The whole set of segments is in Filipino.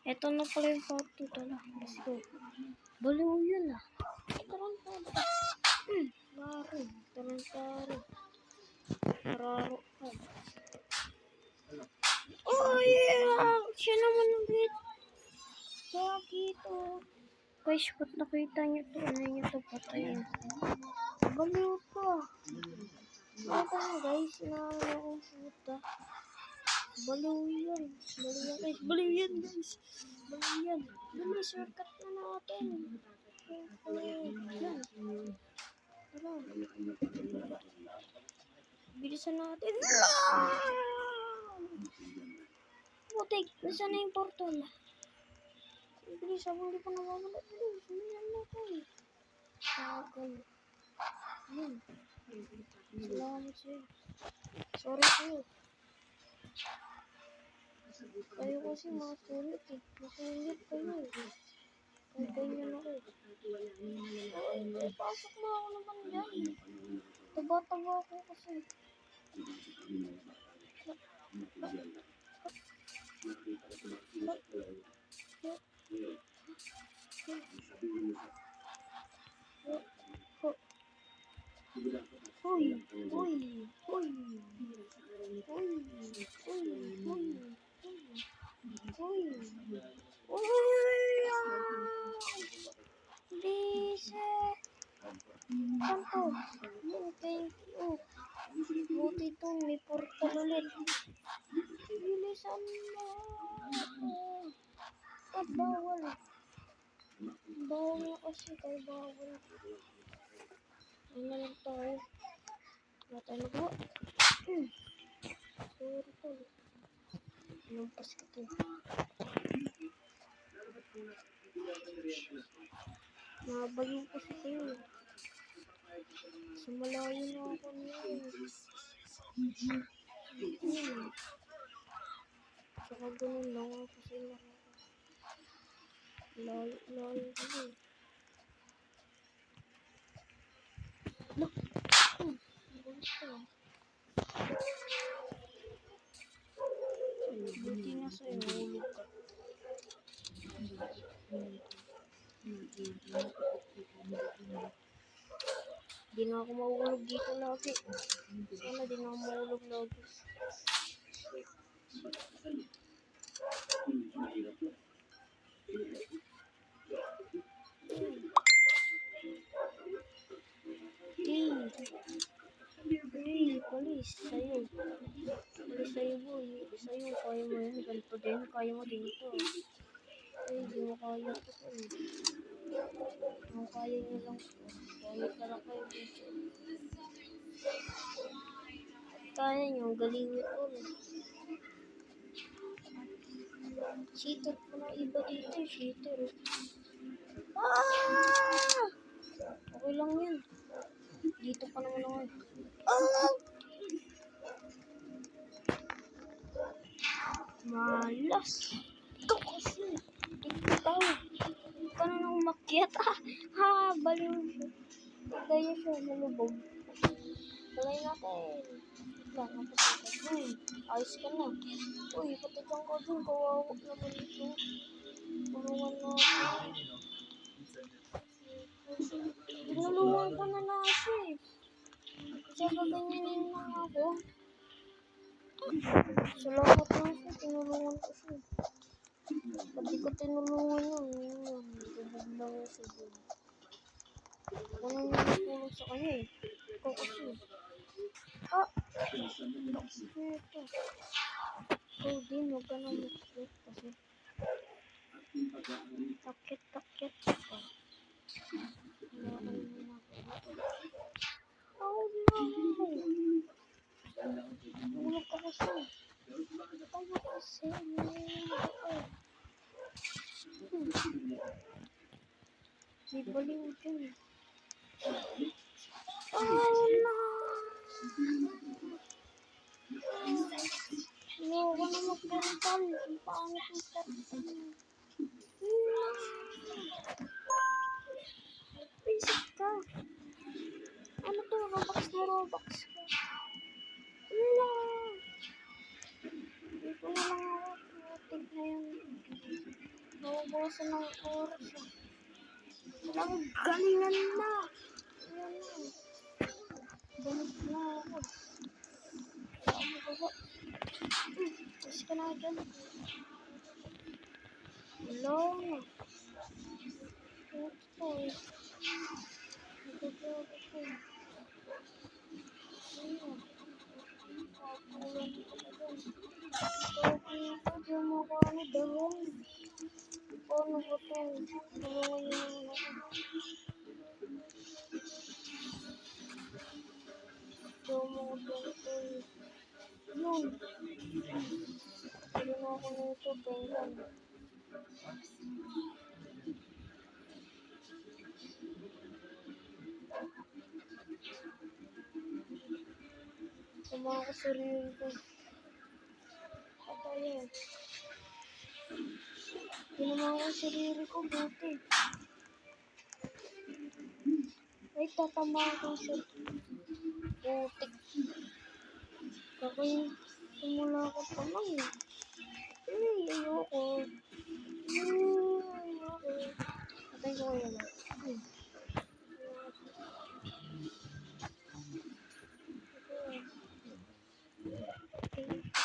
Eto na pala yung part 2. Tala, let's go. Baliw yun ah. Tarantado. Laro. Tarantado. Raro ka. Oh yeah! Siya naman ulit. Gagito. Guys, ba't nakita niyo to? Ano niyo to? Patayin. Baliw ka. Ito na guys. Naano akong puta. Baliw yan. Baliw yan guys. Baliw yan guys. Baliw yan. Dali, shortcut na natin. Yan. Tara. Bilisan natin. Putik, nasa na yung portal? Bilis, habang di pa nawawala. Bilis, bilisan natin. Tagal. Yan. Salamat sa'yo. Sorry sa'yo. Kayo kasi masulit eh. Masulit kayo eh. Kaya ganyan ako. Ay, pasok mo ako naman dyan. Taba-taba ako kasi. Uy, uy, uy. Uy, uy, uy. Uy. Uy, Lise. Saan to? Thank you. Buti to, may portal ulit. Bilisan mo. At bawal. Bawal na kasi kay bawal. Ano na lang tayo. Wala tayo magawa. Sorry to. Lumpas ka to. Nabaliw kasi kayo. Sa malayo na ako ngayon. Saka ganun lang ako kasi layo kasi. Look! Buti na sa'yo, hulog ka. Di na ako mahulog dito lagi. Sana di na ako mahulog lagi. Hey, police, sa'yo. Police sa'yo, boy. Sa'yo, kaya mo yun. Ganito din, kaya mo din ito. Ay, di mo kaya ito po. Ang kaya nyo lang po. Kaya pala kayo dito. Kaya nyo, galing ito. Cheater po na iba dito. Cheater. Ah! Okay lang yan. Dito pa naman ako. Malas. Ito kasi. Ikaw. Ikaw na nang umakyat. Baliw siya. Kaya siya nalubog. Balay natin. Ayos ka na. Uy, patigang ka dun. Kawawa naman ito. Tulungan natin. Tinulungan ko na lang siya eh. Siya gaganyanin lang ako. Salamat lang siya. Tinulungan ko siya. Pati ko tinulungan yun. Tubog lang yun siya dun. Ako na yung natulog sa kanya eh. Ikaw kasi. Ito. Ikaw din. Huwag ka na mag-click kasi. Takit ka. Oh no! Tulog ka kasi. Tayo kasi. May baliw dyan. Oh no! No, wala na mag-portal. Ang pangit yung portal. Basic ka. Ano to? Robux ka. Wala. Dito na lang ako. Putik na yan. naubusan ng oras. Walang galingan na. Ayan na. Balik na ako. Wala akong magawa. Tapos ka na dyan. Wala na. Ito eh. Nagagawa ko. Ayan. Kakulan ko na dyan. Ito dyan mo ko ano dahon. Ano ba ito? Tulungan niyo naman ako. Dahon mo ko dahon. Yun. Tulungan ako na ito. Dahon. Sama ko sarili ko. Patayin. Ginawa ko sarili ko buti. Ay, tatama ko sa butik. Kakoy, simula ko pa lang eh. Ay, ayoko. Ayoko. Patay ko yan.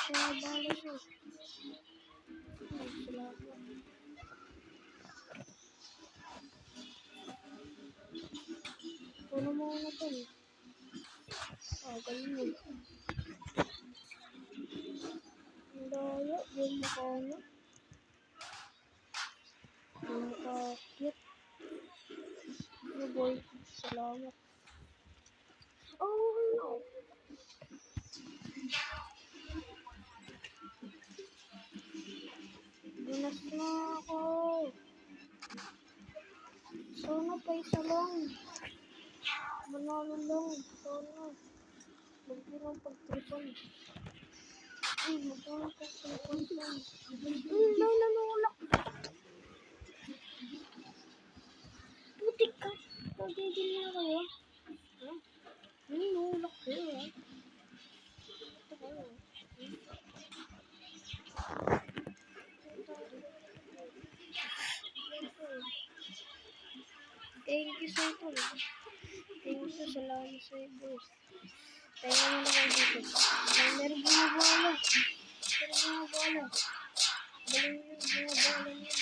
Siya bala siya. Ay, salamat. Ano mo na ito eh. Galing mo. Ang daya, yung mukha niya. Yung mukha cute. Ano boy, salamat. Oh no. Ginas na ako. Sana pa isa lang. Manalo lang. Sana. Magdi ng pag-tripan. Ay, magdi ng pag-tripan lang. Ay, nanulak. Putik ka. Pagigil na kayo. Ha? Nanulak kayo ha. Ito kayo. Thank you sa ito. Thank you sa lahat sa ito. Tayo mo na kayo dito. Meron bumabala. Meron bumabala. Baling yun, bumabala niya.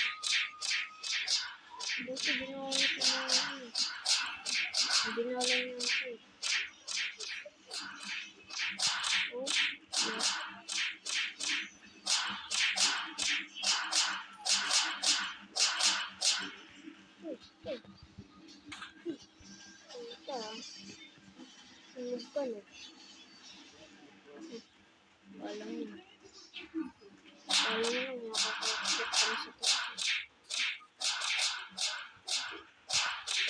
Buti ginawa ito na yun. Dinala niya ako. Oh, yeah. Ito ah. Sinus ka na. Alam mo. Alam mo lang makakakit ka na sa taas.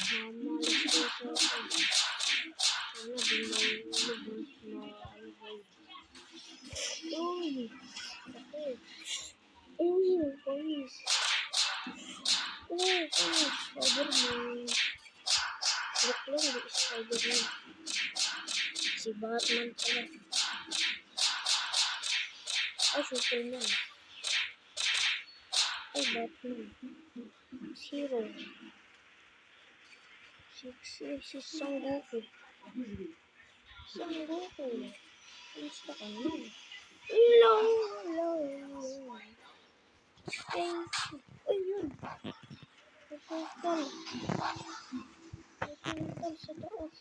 Mamalas ko sa ako. Sana di malulubos na alibay. Uy! Bakit? Uy! Pawis! Uy! Pawis! Spider-Man! Look lang, di Spider-Man. Si Batman pala. Ay, Superman. Ay, Batman. Zero. Si Sangoku. Sangoku. Kamusta ka na? Hello! Hello! Thank you. Ay, yun. Portal. Portal sa taas.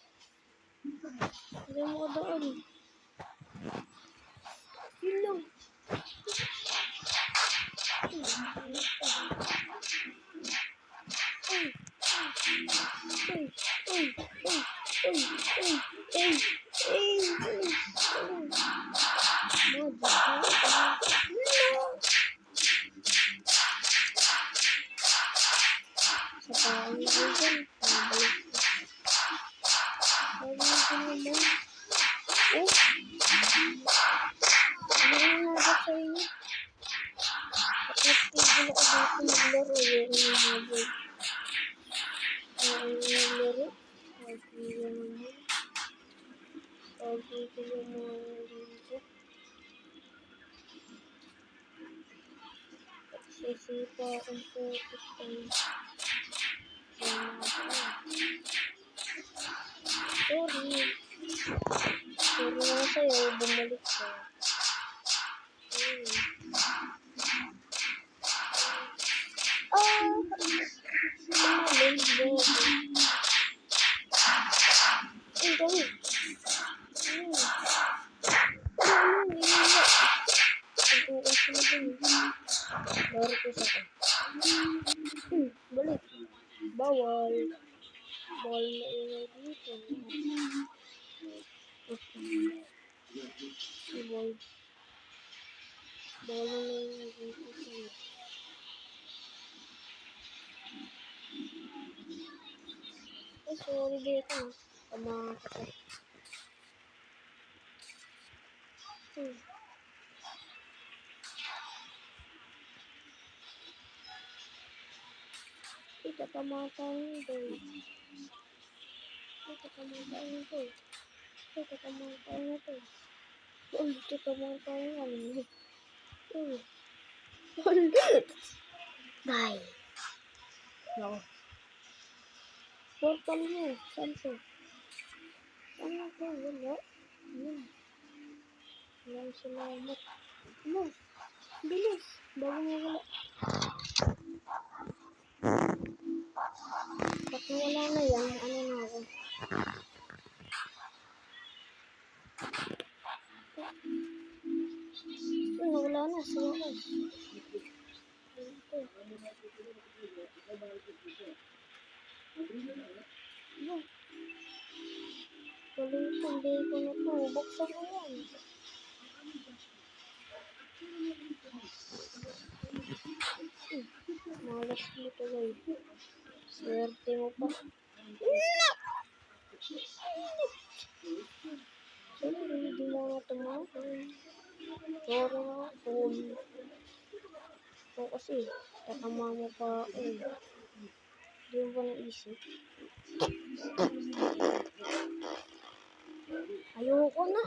Hindi mo kadaan. Yun lang. Sisipa akong putik tayo. Sorry. Sorry nga sa'yo, bumalik ka. Tumalon, bobo. Ay, dali. Ang tukas na dun. Doritos ako. Balik. Bawal. Bawal na ingay dito. Bawal. Bawal na ingay dito. Ay, sorry dito. Tama ka. Ito tamatay nito. Ito tamatay nito. Ito tamatay nito. Ito tamatay nito. Bye. No. Portal mo. Saan to? Ano to? Wala. Walang salamat. Ano? Bilis. Bago mo wala. Ba't wala na yan? Ano na ako? Wala na. Siya ko. Galing ko. Hindi ko na to. Buksan ko yan. Malas mo tuloy. Swerte mo pa. Sorry, hindi mo na tumakas. Sorry na ako. So, kasi, tatama mo pa ako. Hindi mo ba naisip? Ayoko na.